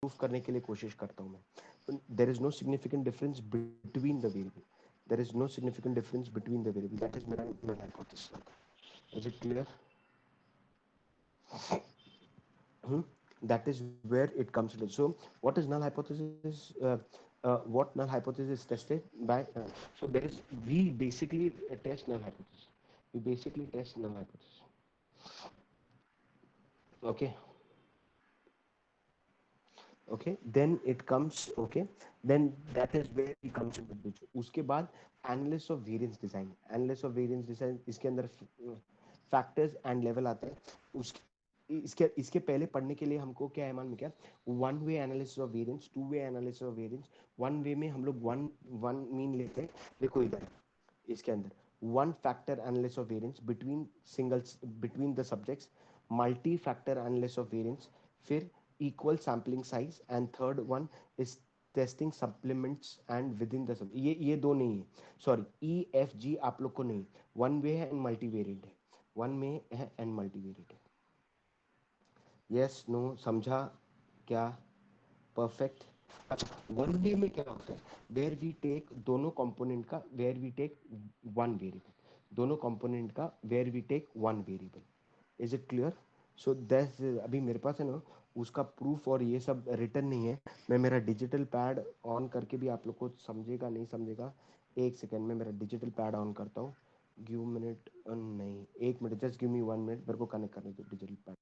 Proof करने के लिए कोशिश करता हूँ मैं. There is no significant difference between the variable. There is no significant difference between the variable. That is मेरा मेरा hypothesis. Is it clear? Hmm? That is where it comes to. So what is null hypothesis? What null hypothesis is tested by? So there is, we basically test null hypothesis. We basically test null hypothesis. Okay. Okay, then it comes. Okay, then that is where he comes into the picture. उसके बाद analysis of variance design. Analysis of variance design इसके अंदर factors and level आते हैं. उस इसके इसके पहले पढ़ने के लिए हमको क्या है मान में क्या, one way analysis of variance, to way analysis of variance. One वे में हम लोग वन वन मीन लेते हैं. देखो इधर इसके अंदर one factor analysis of variance between singles between the subjects, multi factor analysis of variance, फिर equal sampling size, and third one is testing supplements and within the sub. ये दो नहीं है, सॉरी. ई एफ जी आप लोग को नहीं, one way है एंड मल्टीवेरिएट है. वन में है एंड मल्टीवेरिएट है. यस नो समझा क्या? परफेक्ट. अच्छा, वन वे में क्या होता है, वेयर वी टेक दोनों कंपोनेंट का, where we take one variable, दोनों कंपोनेंट का where we take one variable. Is it clear? So that अभी मेरे पास है ना उसका प्रूफ और ये सब रिटर्न नहीं है. मैं मेरा डिजिटल पैड ऑन करके भी आप लोग को समझेगा नहीं समझेगा. एक सेकेंड में मेरा डिजिटल पैड ऑन करता हूँ. गिव मिनट, नहीं एक मिनट, जस्ट गिव मी वन मिनट, मेरे को कनेक्ट करने दो डिजिटल पैड.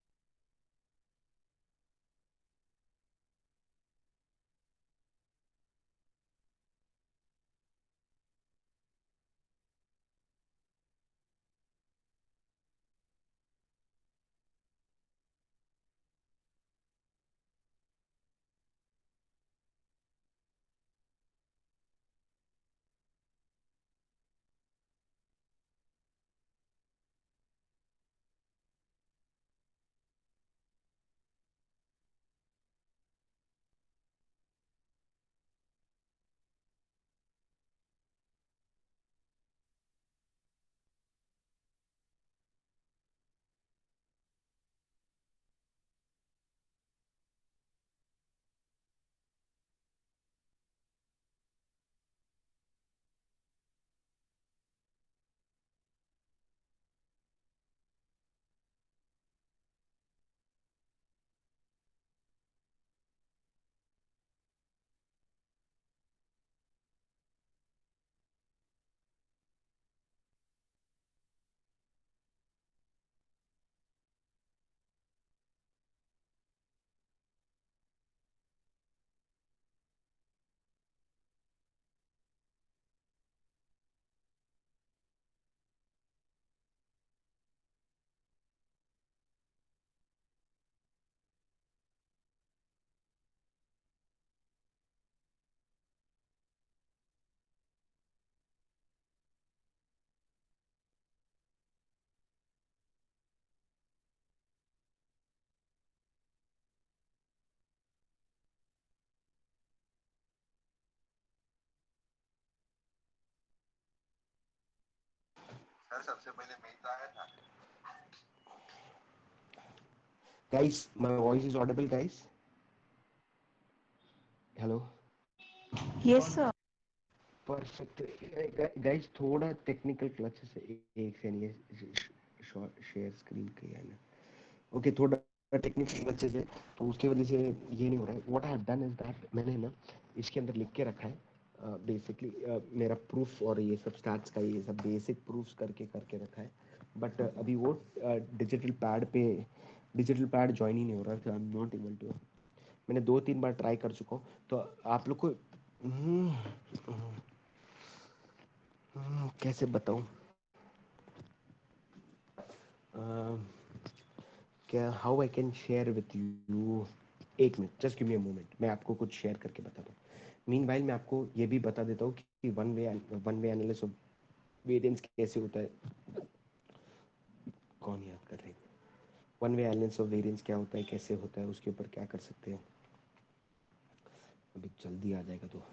सर सबसे पहले मेल तो आया था. Guys, my voice is audible, guys. Hello. Yes, sir. Perfect. Guys थोड़ा टेक्निकल क्लच से एक से नहीं शेयर स्क्रीन किया है ना. ओके, थोड़ा टेक्निकल क्लचेस है तो उसकी वजह से ये नहीं हो रहा है. What I have done is that, मैंने ना इसके अंदर लिख के रखा है बेसिकली मेरा प्रूफ और ये सब स्टैट्स का ये सब बेसिक प्रूफ्स करके करके रखा है. बट अभी वो डिजिटल पैड पे डिजिटल पैड ज्वाइन ही नहीं हो रहा है. I am not able to. मैंने दो तीन बार ट्राई कर चुका हूँ तो आप लोग को कैसे बताऊं. क्या how I can share with you. एक minute, just give me a moment, मैं आपको कुछ शेयर करके बताता हूँ. मीन वाइल मैं आपको ये भी बता देता हूँ कि one way analysis of variance कैसे होता है. कौन याद कर रहे हैं? One way analysis of variance क्या होता है, कैसे होता है, उसके ऊपर क्या कर सकते हैं. अभी जल्दी आ जाएगा तो.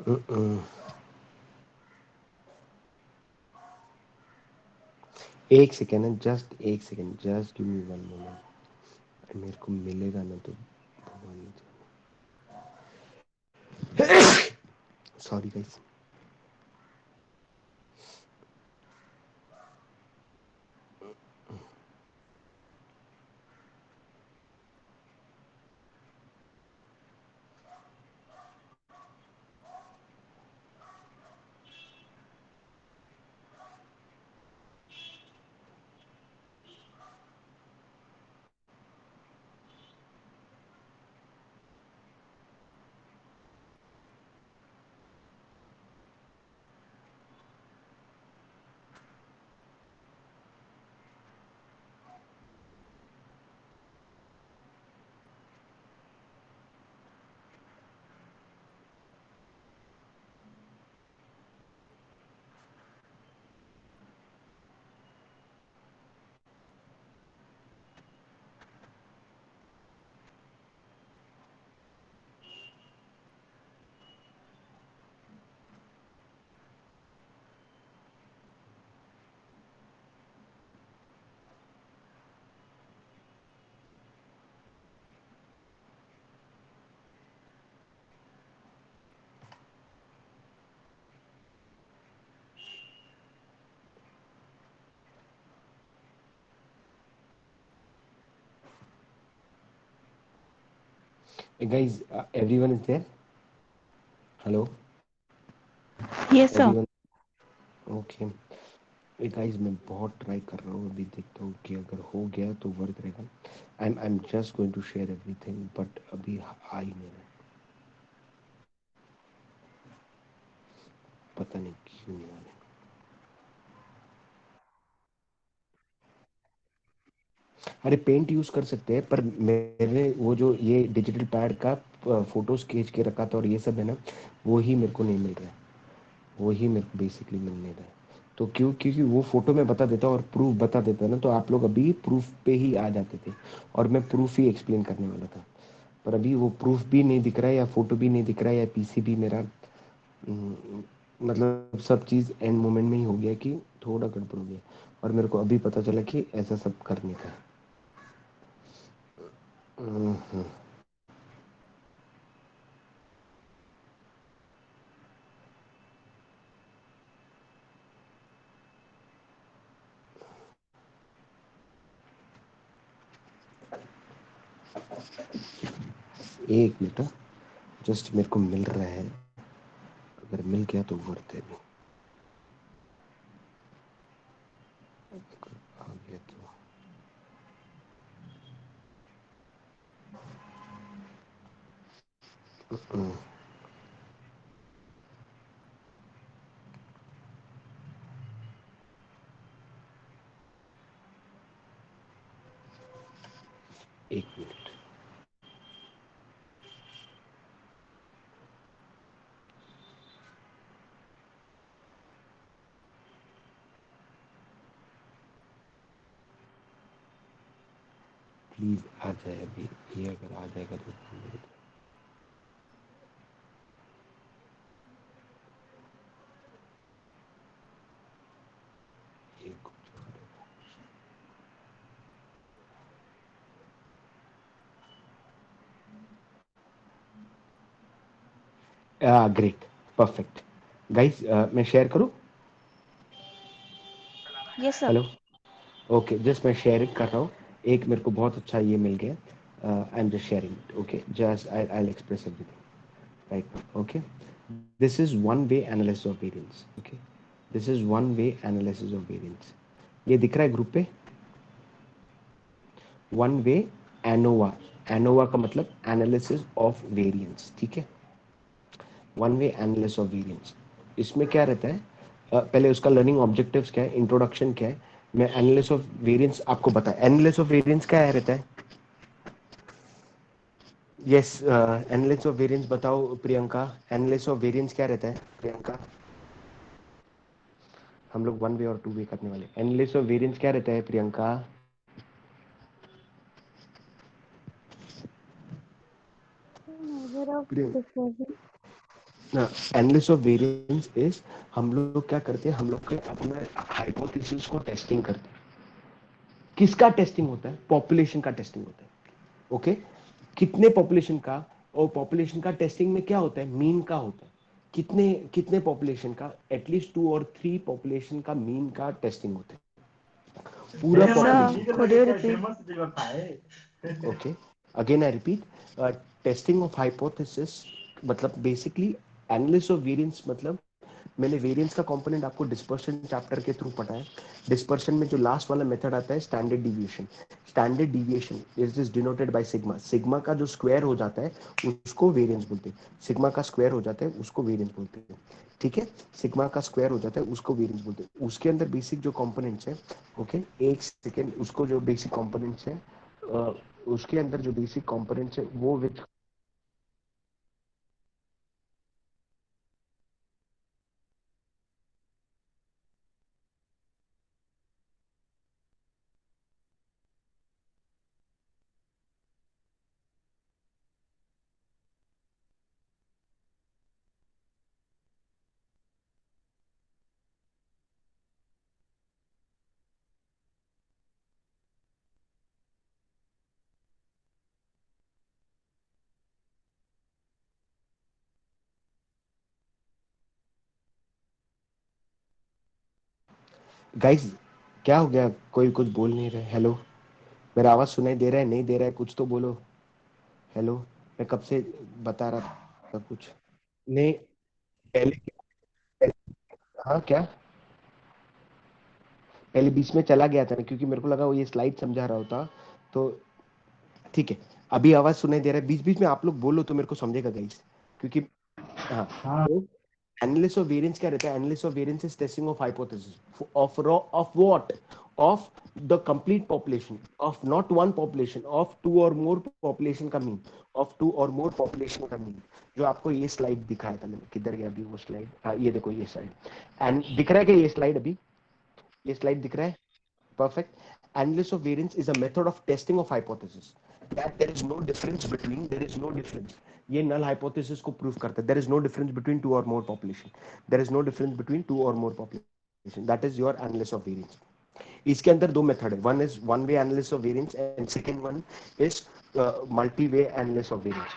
Mm-mm. एक सेकेंड है, जस्ट एक सेकेंड, जस्ट गिव मी वन मोमेंट। मेरे को मिलेगा ना तो भगवान ने जाने। Sorry guys. Guys, everyone is there? Hello? Yes, sir. Everyone? Okay. Guys मैं बहुत ट्राई कर रहा हूँ, अभी देखता हूँ कि अगर हो गया तो वर्क रहेगा। I am just going to share everything, but अभी आ ही नहीं रहा, पता नहीं क्यों नहीं आ रहा। अरे पेंट यूज कर सकते हैं, पर मेरे वो जो ये डिजिटल पैड का फोटोज खींच के रखा था और ये सब है ना, वो ही मेरे को नहीं मिल रहा है, वो ही मेरे को बेसिकली मिल नहीं रहा है। तो क्योंकि वो फोटो में बता देता और प्रूफ बता देता ना, तो आप लोग अभी प्रूफ पे ही आ जाते थे और मैं प्रूफ ही एक्सप्लेन करने वाला था। पर अभी वो प्रूफ भी नहीं दिख रहा है, या फोटो भी नहीं दिख रहा है, या पीसी भी मेरा मतलब सब चीज़ एंड मोमेंट में ही हो गया कि थोड़ा गड़बड़ हो गया, और मेरे को अभी पता चला कि ऐसा सब करने का है। एक मिनट, जस्ट मेरे को मिल रहा है, अगर मिल गया तो वर्थ है भी, अगर आ गया तो एक मिनट। प्लीज आ जाए अभी, ये अगर आ जाएगा तो ये कुछ ग्रेट, परफेक्ट। गाइस मैं शेयर करूं? Yes, sir. Hello, okay, just मैं शेयर कर रहा हूँ। एक मेरे को बहुत अच्छा ये मिल गया, आई am just sharing, okay, just I express everything right now, okay. This is one way analysis of variance, okay, this is one way analysis of variance. ये दिख रहा है ग्रुप पे, वन वे एनोवा। एनोवा का मतलब analysis of variance, ठीक है, one way analysis of variance. इसमें क्या रहता है, पहले उसका लर्निंग ऑब्जेक्टिव्स क्या है, इंट्रोडक्शन क्या है, मैं एनालिसिस ऑफ वेरिएंस आपको बता, एनालिसिस ऑफ वेरिएंस क्या है रहता है। यस, एनालिसिस ऑफ वेरिएंस बताओ प्रियंका, एनालिसिस ऑफ वेरिएंस क्या रहता है प्रियंका। हम लोग वन वे और टू वे करने वाले, एनालिसिस ऑफ वेरिएंस क्या रहता है Priyanka. Measure of Priyanka difference. Analysis of variance is, हम लोग क्या करते हैं, हम लोग के अपने हाइपोथेसिस को टेस्टिंग करते हैं. किसका टेस्टिंग होता है? पॉपुलेशन का टेस्टिंग होता है. ओके, कितने पॉपुलेशन का, और पॉपुलेशन का टेस्टिंग में क्या होता है, मीन का होता है. कितने कितने पॉपुलेशन का, एटलीस्ट 2 और 3 पॉपुलेशन का मीन का टेस्टिंग होता है. पूरा Sir, population. could you repeat? Okay, again I repeat, testing of hypothesis मतलब बेसिकली एनालिसिस ऑफ वेरिएंस. मतलब मैंने वेरिएंस का कंपोनेंट आपको डिस्पर्शन चैप्टर के थ्रू पढ़ा है. डिस्पर्शन में जो लास्ट वाला मेथड आता है standard deviation. Standard deviation is this denoted by sigma. Sigma का जो स्क्वायर हो जाता है उसको वेरिएंस बोलते हैं. सिग्मा का स्क्वायर हो जाता है उसको वेरिएंस बोलते हैं. ठीक है, सिग्मा का स्क्वायर हो जाता है उसको वेरिएंस बोलते हैं. उसके अंदर बेसिक जो कंपोनेंट्स है, ओके एक सेकेंड, उसको जो बेसिक कंपोनेंट्स है, उसके अंदर जो बेसिक कंपोनेंट्स है वो विच गाइस, क्या हो गया, कोई कुछ बोल नहीं रहे. हेलो, मेरा आवाज सुनाई दे रहा है, नहीं दे रहा है, कुछ तो बोलो. हेलो, मैं कब से बता रहा था कुछ नहीं. पहले, हाँ क्या, पहले बीच में चला गया था ना, क्योंकि मेरे को लगा वो ये स्लाइड समझा रहा होता. तो ठीक है, अभी आवाज सुनाई दे रहा है. बीच बीच में आप लोग बोलो तो मेरे को समझेगा गाइस, क्योंकि हाँ. तो एनालिसिस ऑफ वेरिएंस क्या रहता है? Analysis of variance is testing of hypothesis of what, of the complete population, of not one population, of 2 और मोर पॉपुलेशन का मीन, ऑफ 2 और मोर पॉपुलेशन का मीन. जो आपको ये स्लाइड दिखाया था मैंने, किधर गया अभी वो स्लाइड, हाँ ये देखो ये स्लाइड. एंड दिख रहा है कि ये स्लाइड, अभी ये स्लाइड दिख रहा है. Perfect. Analysis of variance is a method of testing of hypothesis. That there is no difference between, there is no difference. ये null hypothesis को prove करता है. There is no difference between 2 or more population. There is no difference between 2 or more population. That is your analysis of variance. इसके अंदर 2 method है. One is one way analysis of variance and second one is multi way analysis of variance.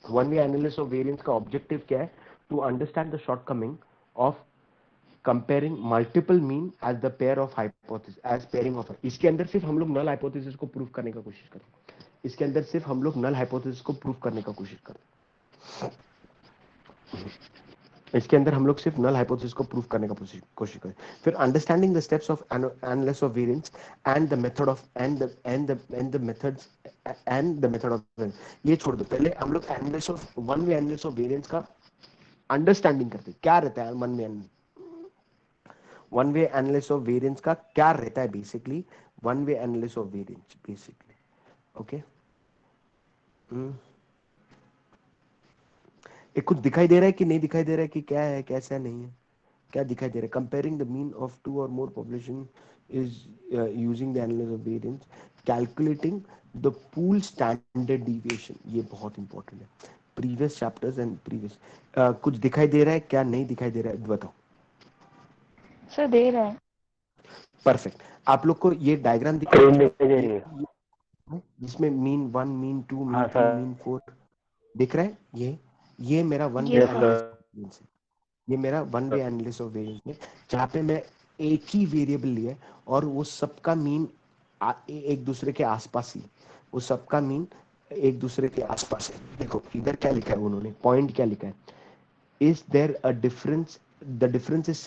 One way analysis of variance का objective क्या है? To understand the shortcoming of comparing multiple mean as the pair of hypothesis, as pairing of. इसके अंदर सिर्फ हम लोग null hypothesis को prove करने का कोशिश करते हैं. इसके अंदर सिर्फ हम लोग नल हाइपोथेसिस को प्रूव करने का कोशिश करते हैं. इसके अंदर हम लोग सिर्फ नल हाइपोथेसिस को प्रूव करने का कोशिश करें. फिर understanding the steps of analysis of variance and the method of and the methods and the method of. ये छोड़ दो, पहले हम लोग analysis of one way analysis of variance का अंडरस्टैंडिंग करते हैं. क्या रहता है one way analysis of variance का, क्या रहता है basically one way analysis of variance basically. Okay, एक कुछ दिखाई दे रहा है कि नहीं दिखाई दे रहा है, कि क्या है कैसा नहीं है, क्या दिखाई दे रहा है? Comparing the mean of 2 or more population is using the analysis of variance, calculating the pool standard deviation. ये बहुत इंपॉर्टेंट है. प्रीवियस चैप्टर्स एंड प्रीवियस, कुछ दिखाई दे रहा है, क्या नहीं दिखाई दे रहा है बताओ. Sir, दे रहा है. परफेक्ट. आप लोग को ये डायग्राम दिख रहा है जिसमें मीन 1, मीन 2, मीन 3, मीन 4 दिख रहा है. ये मेरा one way Yes, sir. Analysis है. ये मेरा one way analysis of variance है, जहाँ पे मैं एक ही वेरिएबल लिया और वो सबका मीन एक दूसरे के आसपास ही, वो सबका मीन एक दूसरे के आसपास है. देखो इधर क्या लिखा है उन्होंने, पॉइंट क्या लिखा है, is there a difference, the difference is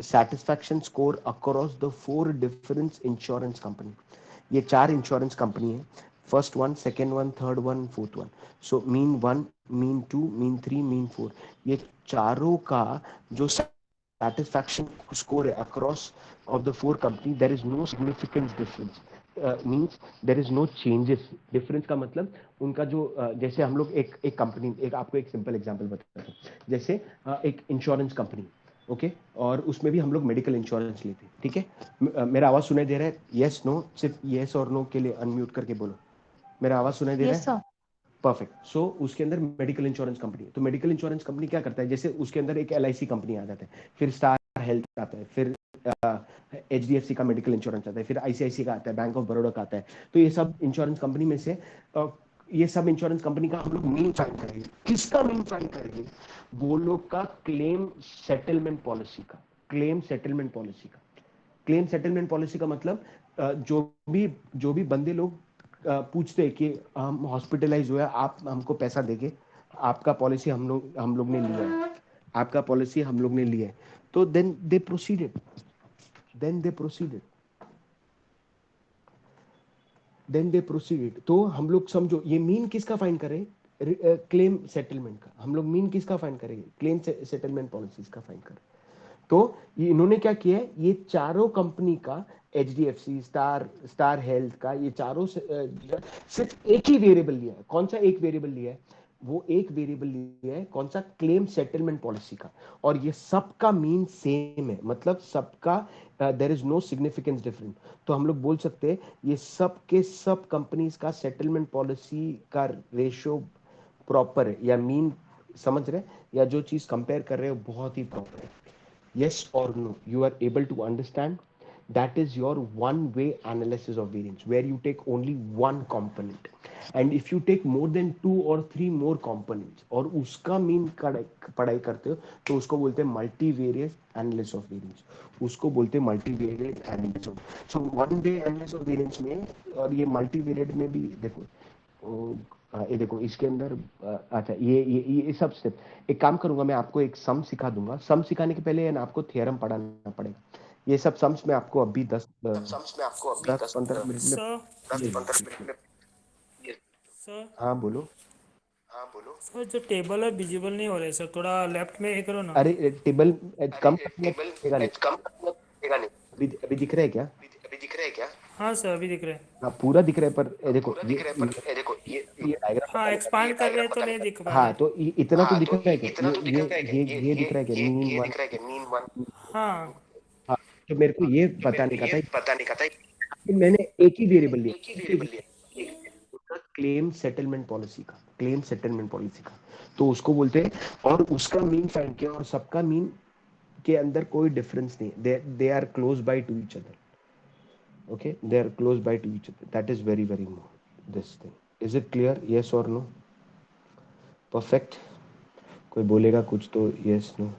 satisfaction score across the 4 different insurance company. ये 4 इंश्योरेंस कंपनी है. First one, second one, third one, fourth one. So mean 1, mean 2, mean 3, mean 4, ये चारों का जो satisfaction score है across of the 4 company, there is no significant difference. Means there is no changes. Difference का मतलब उनका जो जैसे हम लोग एक कंपनी, एक आपको एक सिंपल एग्जांपल बताता हूँ. जैसे एक इंश्योरेंस कंपनी, ओके, और उसमें भी हम लोग मेडिकल इंश्योरेंस लेते हैं. ठीक है, मेरा आवाज सुनाई दे रहा है? यस नो, सिर्फ यस और नो के लिए अनम्यूट करके बोलो. मेरा आवाज सुनाई दे रहा Yes, है? sir. परफेक्ट। सो उसके अंदर मेडिकल इंश्योरेंस कंपनी, तो मेडिकल इंश्योरेंस कंपनी क्या करता है, जैसे उसके अंदर एक LIC कंपनी आ जाता है, फिर स्टार हेल्थ आता है, फिर HDFC का मेडिकल इंश्योरेंस आता है, फिर ICICI का आता है, बैंक ऑफ बड़ौदा का आता है। तो ये सब इंश्योरेंस कंपनी में से ये सब इंश्योरेंस कंपनी का हम लोग मीन फाइंड करेंगे। किसका मीन फाइंड करेंगे? वो लोग का क्लेम सेटलमेंट पॉलिसी का। क्लेम सेटलमेंट पॉलिसी का। क्लेम सेटलमेंट पॉलिसी का मतलब जो भी बंदे लोग पूछते हैं कि हम हॉस्पिटलाइज हुए, आप हमको पैसा देंगे, आपका पॉलिसी हम लोग ने लिया है, आपका पॉलिसी हम लोग ने लिया है, तो देन दे प्रोसीडेड तो हम लोग समझो ये मीन किसका फाइंड करें? क्लेम सेटलमेंट का। हम लोग मीन किसका फाइंड करेंगे? क्लेम सेटलमेंट पॉलिसीज का फाइंड करें। तो ये इन्होंने क्या किया है, ये चारों कंपनी का, HDFC, स्टार हेल्थ का, ये चारों सिर्फ एक ही वेरिएबल लिया है। कौन सा एक वेरिएबल लिया है? वो एक वेरिएबल लिया है, कौन सा? क्लेम सेटलमेंट पॉलिसी का। और ये सबका मीन सेम है, मतलब सबका there is no significance different. तो हम लोग बोल सकते हैं ये सब के सब कंपनीज का सेटलमेंट पॉलिसी का रेशियो प्रॉपर है, या मीन, समझ रहे, या जो चीज कंपेयर कर रहे हो बहुत ही प्रॉपर है। Yes or no, you are able to understand? That is your one way analysis of variance, where you take only one component, and if you take more than 2 or 3 more components और उसका mean पढ़ाई करते हो, तो उसको बोलते हैं multivariate analysis of variance. उसको बोलते हैं multivariate analysis of. So one way analysis of variance में, और ये मल्टीवेरिएट में भी देखो, ये देखो इसके अंदर अच्छा, ये सब स्टेप। एक काम करूंगा, मैं आपको एक सम सिखा दूंगा। सम सिखाने के पहले ना आपको थियरम पढ़ाना पड़ेगा। ये सब सम्स मैं आपको अभी 10-15 मिनट में सर ये 10-15 मिनट में सर हाँ बोलो। सर जो टेबल है विजिबल नहीं हो रहा है सर, थोड़ा लेफ्ट में ये करो ना। अरे टेबल कम दिखेगा नहीं? अभी दिख रहा है क्या? हाँ सर अभी दिख रहा है। हाँ पूरा दिख रहा है, पर देखो ये डायग्राम हाँ पता नहीं। एक्सपांड कर रहे हैं तो नहीं दिख पा रहा हाँ है। तो इतना तो दिख रहा है क्या? ये दिख रहा है क्या? Mean one. हाँ हाँ, तो मेरे को ये बताने का था कि मैंने एक ही वेरिएबल लिया, उसका क्लेम सेटलमेंट पॉलिसी का। क्लेम सेटलमेंट पॉलिसी का, तो उसको बोलते हैं, और उसका मीन फाइंड किया, और सबका मीन के अंदर कोई डिफरेंस नहीं, they are close by to each other. Okay, they are close by to each other. That is very very this thing. Is it clear? Yes और नो? परफेक्ट। कोई बोलेगा कुछ तो यस नो।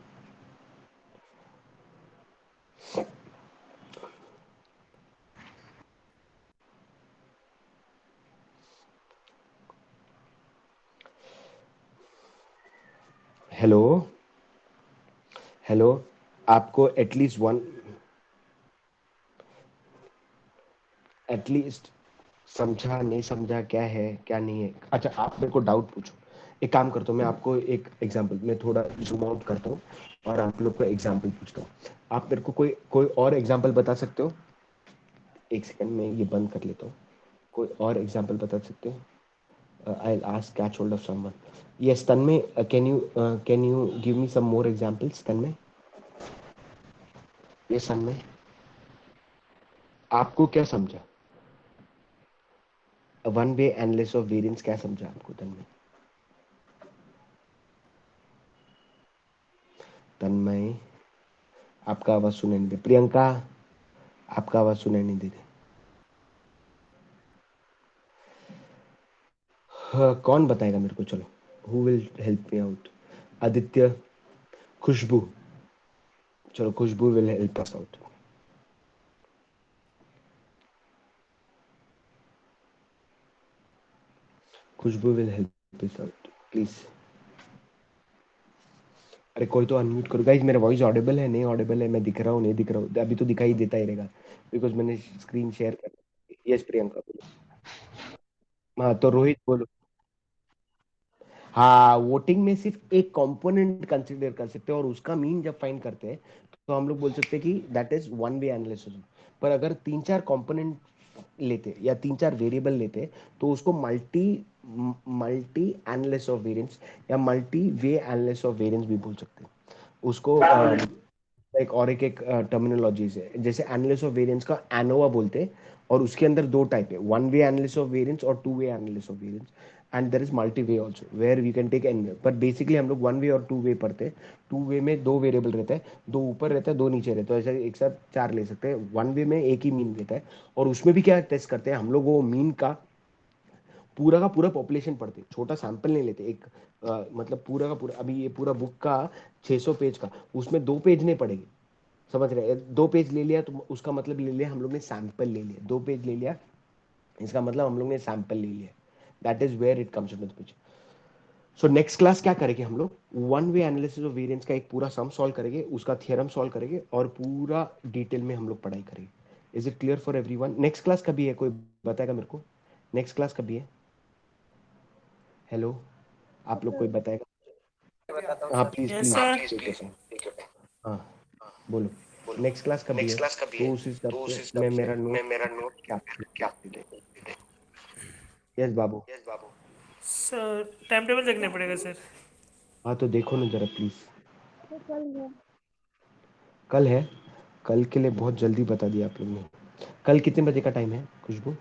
हेलो हेलो, आपको at least समझा नहीं समझा, क्या है क्या नहीं है? अच्छा आप मेरे को डाउट पूछो। एक काम करता हूँ, मैं आपको एक एग्जांपल, मैं थोड़ा जूम आउट करता हूँ और आप लोग को एग्जांपल पूछता हूँ। आप मेरे को कोई कोई और एग्जांपल बता सकते हो? एक सेकंड में ये बंद कर लेता हूँ। कोई और एग्जांपल बता सकते हो? I will ask, catch hold of someone. Yes Tanmay, can you give me some more examples? Tanmay, yes Tanmay, आपको क्या समझा? One way analysis of variance क्या समझा आपको तन्मय? तन्मय, आपका आवाज सुनाई नहीं दे। प्रियंका, आपका आवाज सुनाई नहीं दे रही। हाँ, कौन बताएगा मेरे को? चलो, who will help me out? Aditya, Khushbu, चलो Khushbu will help us out. Khushbu will help us out please. अरे कोई तो अनम्यूट करो गाइस। मेरा वॉइस ऑडिबल है नहीं ऑडिबल है? मैं दिख रहा हूँ नहीं दिख रहा हूँ? अभी तो दिखाई देता ही रहेगा, बिकॉज मैंने स्क्रीन शेयर कर। यस प्रियंका बोलो। हाँ तो रोहित बोलो। हाँ, वोटिंग में सिर्फ एक कंपोनेंट कंसीडर कर सकते हैं, और उसका मीन जब फाइंड करते हैं तो हम लोग बोल सकते हैं कि that is one way analysis. पर अगर 3-4 कंपोनेंट लेते या 3-4 वेरिएबल लेते, तो उसको multi multi analysis of variance या multi way analysis of variance भी बोल सकते हैं उसको। एक और एक टर्मिनोलॉजीज है, जैसे एनालिसिस ऑफ वेरिएंस का एनोवा बोलते हैं, और उसके अंदर 2 टाइप है, one way analysis of variance और two way analysis of variance. and there is multi way also where we can take n, but basically हम लोग वन वे और टू वे पढ़ते हैं. टू वे में दो वेरिएबल रहता है, दो ऊपर रहता है दो नीचे रहता है, ऐसे एक साथ चार ले सकते हैं. वन वे में एक ही मीन रहता है, और उसमें भी क्या टेस्ट करते हैं हम लोग, वो मीन का पूरा पॉपुलेशन पढ़ते हैं, छोटा सैंपल नहीं लेते. एक मतलब पूरा का पूरा, अभी ये पूरा बुक का 600 पेज का, उसमें दो पेज नहीं पढ़ेंगे. समझ रहे हैं? दो पेज ले लिया तो उसका मतलब ले लिया हम लोग ने सैंपल ले लिया. दो पेज ले लिया इसका मतलब हम लोग ने सैंपल ले लिया. That is where it comes into the picture. So next class क्या करेंगे हम लोग, one way analysis of variance का एक पूरा सम सॉल्व करेंगे, उसका थ्योरम सॉल्व करेंगे, और पूरा डिटेल में हम लोग पढ़ाई करेंगे. Is it clear for everyone? Next class कभी है, कोई बताएगा मेरे को? नेक्स्ट क्लास कभी है? हेलो, आप लोग कोई बताएगा? हाँ प्लीज यस प्लीज. सर. ठीक है सर. हाँ बोलो, नेक्स्ट क्लास कभी है? तो उस हिसाब से मैं मेरा नोट क्या. यस बाबू. सर टाइम टेबल देखने पड़ेगा सर. हाँ तो देखो ना जरा प्लीज. कल है? कल के लिए बहुत जल्दी बता दिया आप लोग ने. कल कितने बजे का टाइम है खुशबू?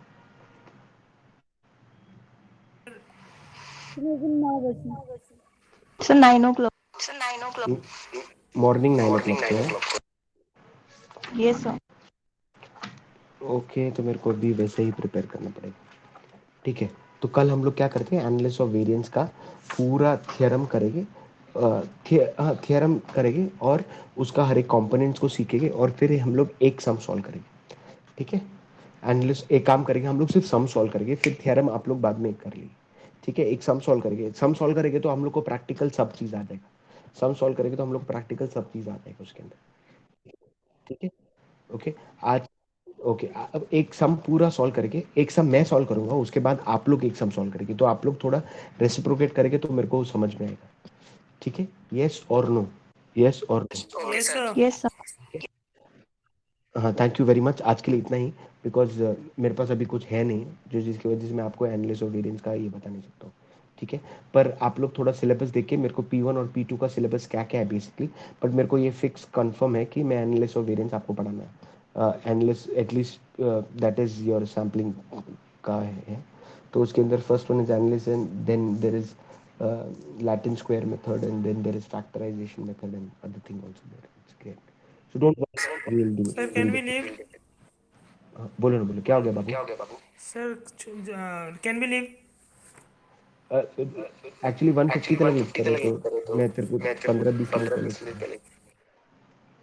Sir, 9 o'clock. मॉर्निंग 9 o'clock को है. Yes, sir. ओके, तो मेरे को भी वैसे ही प्रिपेयर करना पड़ेगा. ठीक है, तो कल हम लोग क्या करते हैं, एनालिसिस ऑफ वेरिएंस का पूरा थ्योरम करेंगे. थ्योरम करेंगे और उसका हर एक कंपोनेंट्स को सीखेंगे, और फिर हम लोग एक सम सॉल्व करेंगे. ठीक है, एनालिस एक काम करेंगे हम लोग, सिर्फ सम सॉल्व करेंगे, फिर थ्योरम आप लोग बाद में कर लीजिए. ठीक है, एक सम सॉल्व करेंगे. सम सॉल्व करेंगे तो हम लोग को प्रैक्टिकल सब चीज़ आ जाएगा. सम सॉल्व करेंगे तो हम लोग प्रैक्टिकल सब चीज़ आ जाएगा उसके अंदर. ठीक है. ओके. आज ओके, अब एक सम पूरा सॉल्व करके, एक सम मैं सॉल्व करूंगा, उसके बाद आप लोग एक सम सॉल्व करेंगे, तो आप लोग थोड़ा रेसिप्रोकेट करेंगे तो मेरे को समझ में आएगा. ठीक है, यस और नो? यस और no? Yes sir. Yes, sir. हाँ, थैंक यू वेरी मच. आज के लिए इतना ही, बिकॉज मेरे पास अभी कुछ है नहीं जो जिसकी वजह से मैं आपको एनालिसिस ऑफ वेरिएंस का ये बता नहीं सकता हूँ. ठीक है, पर आप लोग थोड़ा सिलेबस देख के मेरे को P1 और P2 का सिलेबस क्या क्या है बेसिकली, बट मेरे को ये फिक्स कंफर्म है कि मैं एनालिसिस ऑफ वेरिएंस आपको पढ़ाना है. Analysis at least that is your sampling का है. तो उसके अंदर first one is analysis, then there is Latin square method, and then there is factorization method and other thing also there. It's great. So don't worry, we will do it. Sir We can will we do leave? it. बोलो ना, बोलो क्या हो गया बाबू? Sir can we leave? Actually 150 तक लिखते रहे, तो मैं तेरे को 15-20 मिनट पहले छोड़ा.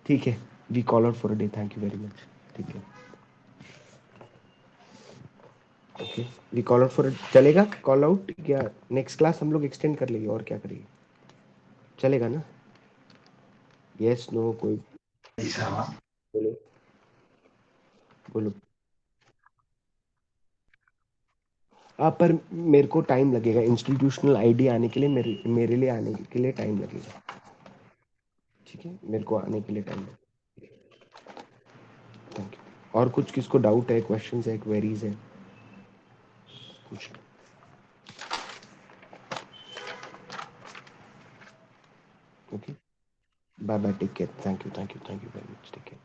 ठीक है, we call out for a day. Thank you very much. ठीक है, okay, we call out for, चलेगा कॉल आउट, या नेक्स्ट क्लास हम लोग एक्सटेंड कर लेंगे और क्या करेंगे? चलेगा ना? यस नो कोई? बोलो बोलो. पर मेरे को टाइम लगेगा इंस्टीट्यूशनल आईडी आने के लिए, मेरे लिए आने के लिए टाइम लगेगा. ठीक है, मेरे को आने के लिए टाइम लगेगा. Thank you. और कुछ किसको डाउट है, क्वेश्चन है, क्वेरीज है, कुछ? Okay, bye bye, take care. Thank you very much. Take care.